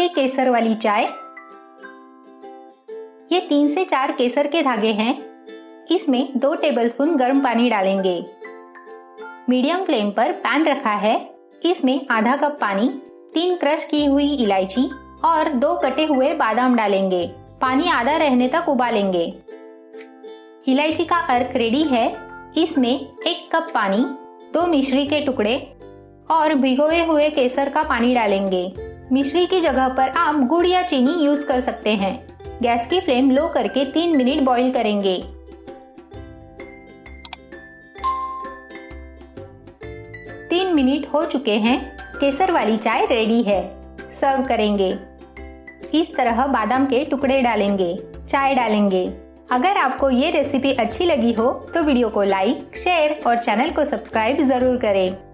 बनाएंगे केसर वाली चाय। ये 3 से 4 केसर के धागे हैं। इसमें 2 टेबलस्पून गर्म पानी डालेंगे। मीडियम फ्लेम पर पैन रखा है। इसमें आधा कप पानी, 3 क्रश की हुई इलायची और 2 कटे हुए बादाम डालेंगे। पानी आधा रहने तक उबालेंगे। इलायची का अर्क रेडी है। इसमें 1 कप पानी, 2 मिश्री के टुकड़े और भिगोए हुए केसर का पानी डालेंगे। मिश्री की जगह पर आप गुड़ या चीनी यूज कर सकते हैं। गैस की फ्लेम लो करके 3 मिनट बॉईल करेंगे। 3 मिनट हो चुके हैं। केसर वाली चाय रेडी है। सर्व करेंगे। इस तरह बादाम के टुकड़े डालेंगे, चाय डालेंगे। अगर आपको ये रेसिपी अच्छी लगी हो तो वीडियो को लाइक, शेयर और चैनल को सब्सक्राइब जरूर करें।